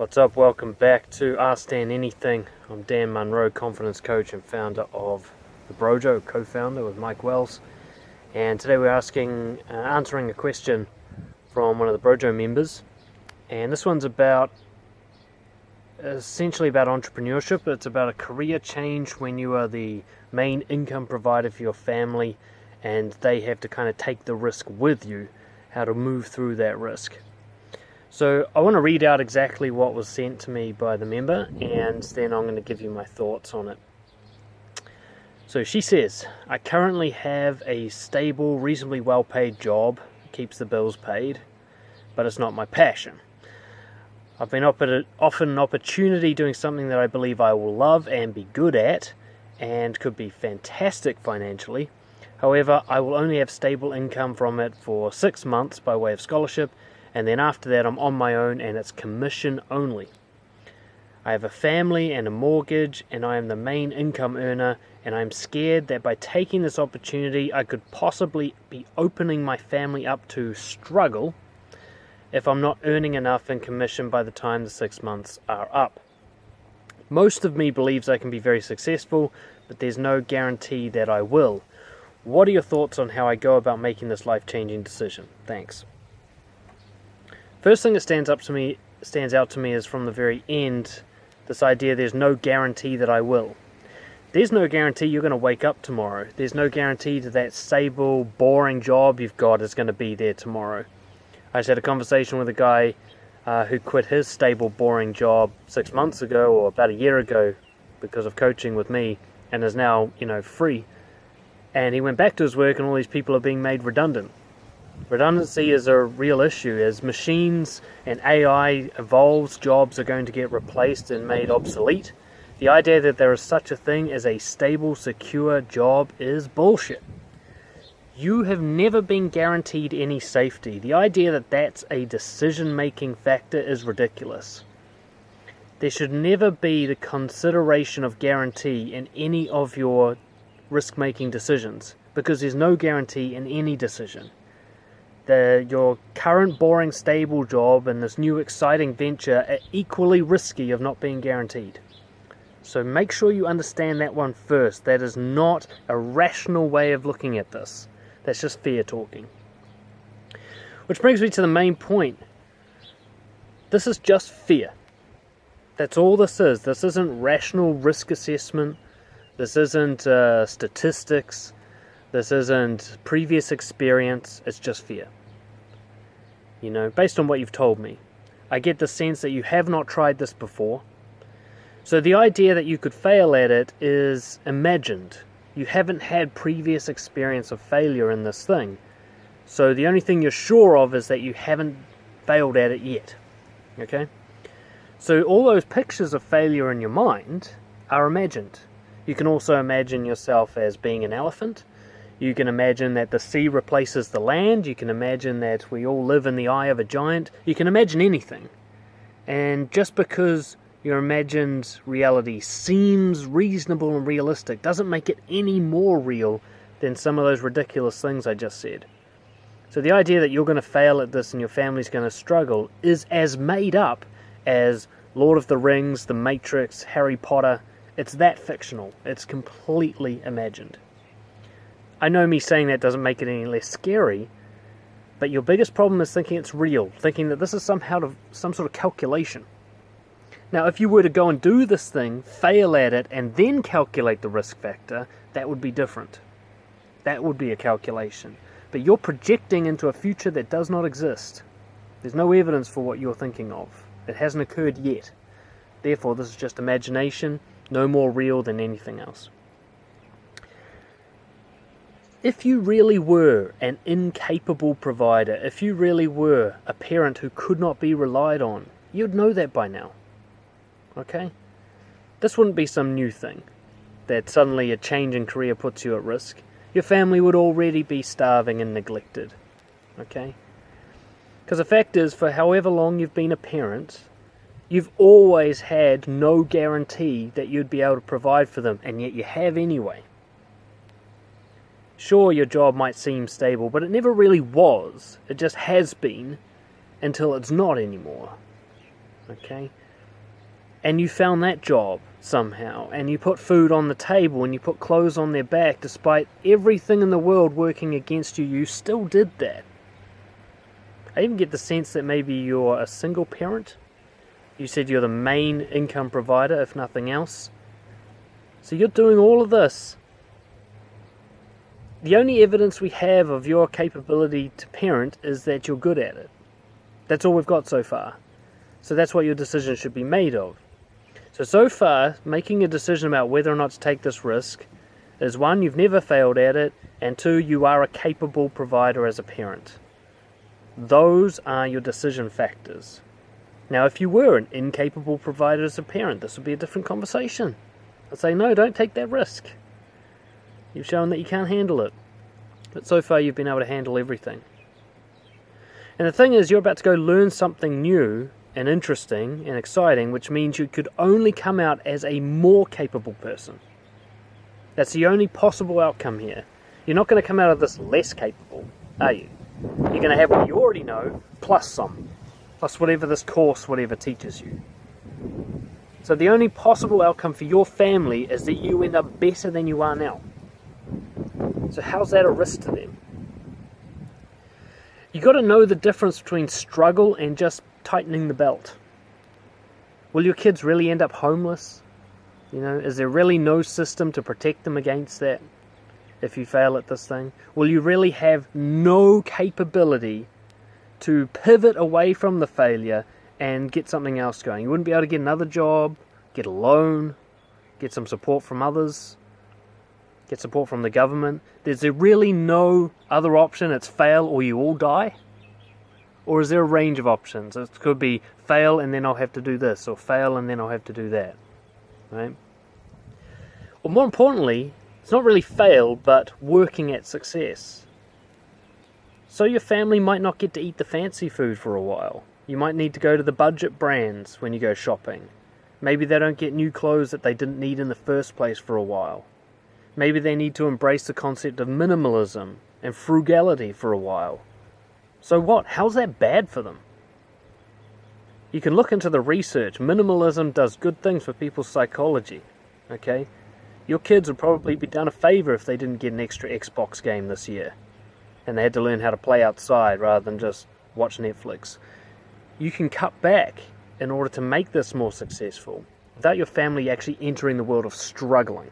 What's up? Welcome back to Ask Dan Anything. I'm Dan Munro, confidence coach and founder of the Brojo, co-founder with Mike Wells. And today we're answering a question from one of the Brojo members. And this one's essentially about entrepreneurship. It's about a career change when you are the main income provider for your family and they have to kind of take the risk with you, how to move through that risk. So I want to read out exactly what was sent to me by the member, and then I'm going to give you my thoughts on it. So she says, I currently have a stable, reasonably well-paid job, keeps the bills paid, but it's not my passion. I've been offered an opportunity doing something that I believe I will love and be good at, and could be fantastic financially. However, I will only have stable income from it for 6 months by way of scholarship, and then after that I'm on my own and it's commission only. I have a family and a mortgage and I am the main income earner, and I'm scared that by taking this opportunity I could possibly be opening my family up to struggle if I'm not earning enough in commission by the time the 6 months are up. Most of me believes I can be very successful, but there's no guarantee that I will. What are your thoughts on how I go about making this life-changing decision? Thanks. First thing that stands out to me is from the very end, this idea there's no guarantee that I will. There's no guarantee you're going to wake up tomorrow. There's no guarantee that stable, boring job you've got is going to be there tomorrow. I just had a conversation with a guy who quit his stable, boring job 6 months ago or about a year ago because of coaching with me, and is now, free. And he went back to his work and all these people are being made redundant. Redundancy is a real issue. As machines and AI evolves, jobs are going to get replaced and made obsolete. The idea that there is such a thing as a stable, secure job is bullshit. You have never been guaranteed any safety. The idea that that's a decision-making factor is ridiculous. There should never be the consideration of guarantee in any of your risk-making decisions, because there's no guarantee in any decision. Your current boring stable job and this new exciting venture are equally risky of not being guaranteed. So make sure you understand that one first. That is not a rational way of looking at this. That's just fear talking. Which brings me to the main point. This is just fear. That's all this is. This isn't rational risk assessment. This isn't statistics. This isn't previous experience. It's just fear. Based on what you've told me, I get the sense that you have not tried this before. So the idea that you could fail at it is imagined. You haven't had previous experience of failure in this thing. So the only thing you're sure of is that you haven't failed at it yet. Okay? So all those pictures of failure in your mind are imagined. You can also imagine yourself as being an elephant. You can imagine that the sea replaces the land. You can imagine that we all live in the eye of a giant. You can imagine anything. And just because your imagined reality seems reasonable and realistic doesn't make it any more real than some of those ridiculous things I just said. So the idea that you're going to fail at this and your family's going to struggle is as made up as Lord of the Rings, The Matrix, Harry Potter. It's that fictional. It's completely imagined. I know me saying that doesn't make it any less scary, but your biggest problem is thinking it's real, thinking that this is some sort of calculation. Now, if you were to go and do this thing, fail at it, and then calculate the risk factor, that would be different. That would be a calculation. But you're projecting into a future that does not exist. There's no evidence for what you're thinking of. It hasn't occurred yet. Therefore, this is just imagination, no more real than anything else. If you really were an incapable provider, if you really were a parent who could not be relied on, you'd know that by now. Okay? This wouldn't be some new thing, that suddenly a change in career puts you at risk. Your family would already be starving and neglected. Okay? Because the fact is, for however long you've been a parent, you've always had no guarantee that you'd be able to provide for them, and yet you have anyway. Sure, your job might seem stable, but it never really was. It just has been until it's not anymore. Okay? and you found that job somehow, and you put food on the table and you put clothes on their back, despite everything in the world working against you, you still did that. I even get the sense that maybe you're a single parent. You said you're the main income provider, if nothing else. So you're doing all of this. The only evidence we have of your capability to parent is that you're good at it. That's all we've got so far. So that's what your decision should be made of. So far, making a decision about whether or not to take this risk is 1, you've never failed at it, and 2, you are a capable provider as a parent. Those are your decision factors. Now, if you were an incapable provider as a parent, this would be a different conversation. I'd say, no, don't take that risk. You've shown that you can't handle it. But so far, you've been able to handle everything. And the thing is, you're about to go learn something new and interesting and exciting, which means you could only come out as a more capable person. That's the only possible outcome here. You're not going to come out of this less capable, are you? You're going to have what you already know, plus some. Plus whatever this course, whatever teaches you. So the only possible outcome for your family is that you end up better than you are now. So how's that a risk to them? You've got to know the difference between struggle and just tightening the belt. Will your kids really end up homeless? Is there really no system to protect them against that if you fail at this thing? Will you really have no capability to pivot away from the failure and get something else going? You wouldn't be able to get another job, get a loan, get some support from others, get support from the government. There's really no other option. It's fail or you all die. Or is there a range of options? It could be fail and then I'll have to do this, or fail and then I'll have to do that. Right? Or more importantly, it's not really fail, but working at success. So your family might not get to eat the fancy food for a while. You might need to go to the budget brands when you go shopping. Maybe they don't get new clothes that they didn't need in the first place for a while. Maybe they need to embrace the concept of minimalism and frugality for a while. So what? How's that bad for them? You can look into the research. Minimalism does good things for people's psychology. Okay? Your kids would probably be done a favor if they didn't get an extra Xbox game this year. And they had to learn how to play outside rather than just watch Netflix. You can cut back in order to make this more successful without your family actually entering the world of struggling.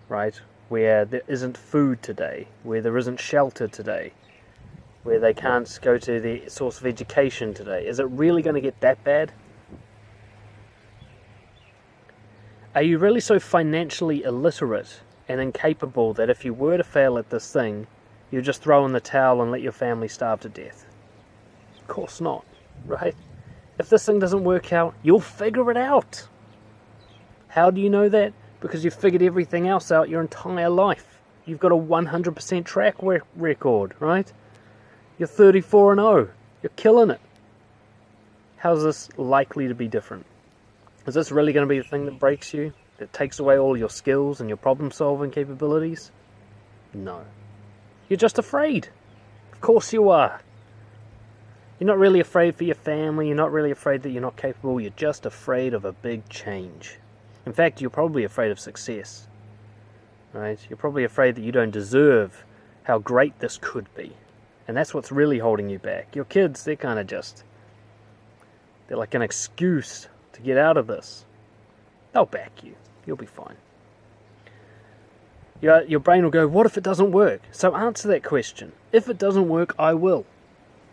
Right? Where there isn't food today. Where there isn't shelter today. Where they can't go to the source of education today. Is it really going to get that bad? Are you really so financially illiterate and incapable that if you were to fail at this thing, you'd just throw in the towel and let your family starve to death? Of course not, right? If this thing doesn't work out, you'll figure it out. How do you know that? Because you've figured everything else out your entire life. You've got a 100% track record, right? You're 34-0. You're killing it. How's this likely to be different? Is this really going to be the thing that breaks you? That takes away all your skills and your problem-solving capabilities? No. You're just afraid. Of course you are. You're not really afraid for your family. You're not really afraid that you're not capable. You're just afraid of a big change. In fact, you're probably afraid of success. Right? You're probably afraid that you don't deserve how great this could be. And that's what's really holding you back. Your kids, they're kind of just... they're like an excuse to get out of this. They'll back you. You'll be fine. Your brain will go, what if it doesn't work? So answer that question. If it doesn't work, I will.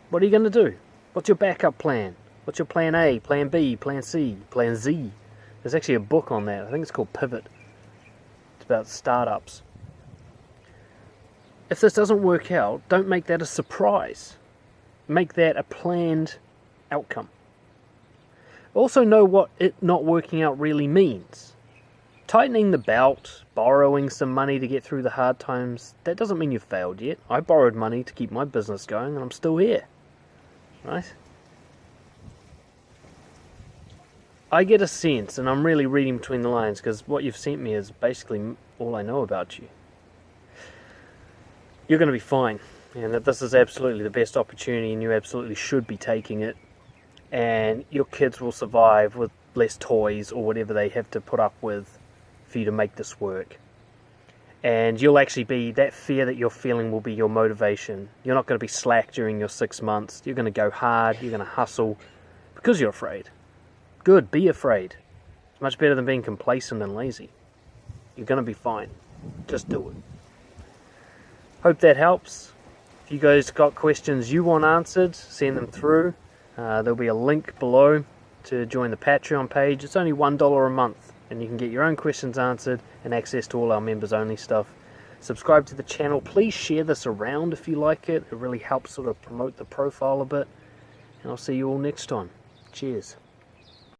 What are you going to do? What's your backup plan? What's your plan A, plan B, plan C, plan Z? There's actually a book on that. I think it's called Pivot. It's about startups. If this doesn't work out, don't make that a surprise. Make that a planned outcome. Also know what it not working out really means. Tightening the belt, borrowing some money to get through the hard times, that doesn't mean you've failed yet. I borrowed money to keep my business going and I'm still here. Right? I get a sense, and I'm really reading between the lines because what you've sent me is basically all I know about you. You're going to be fine, and that this is absolutely the best opportunity and you absolutely should be taking it, and your kids will survive with less toys or whatever they have to put up with for you to make this work. And you'll actually be, that fear that you're feeling will be your motivation. You're not going to be slack during your 6 months. You're going to go hard, you're going to hustle, because you're afraid. Good, be afraid. It's much better than being complacent and lazy. You're going to be fine. Just do it. Hope that helps. If you guys got questions you want answered, send them through. There'll be a link below to join the Patreon page. It's only $1 a month, and you can get your own questions answered and access to all our members only stuff. Subscribe to the channel. Please share this around if you like it. It really helps sort of promote the profile a bit. And I'll see you all next time. Cheers.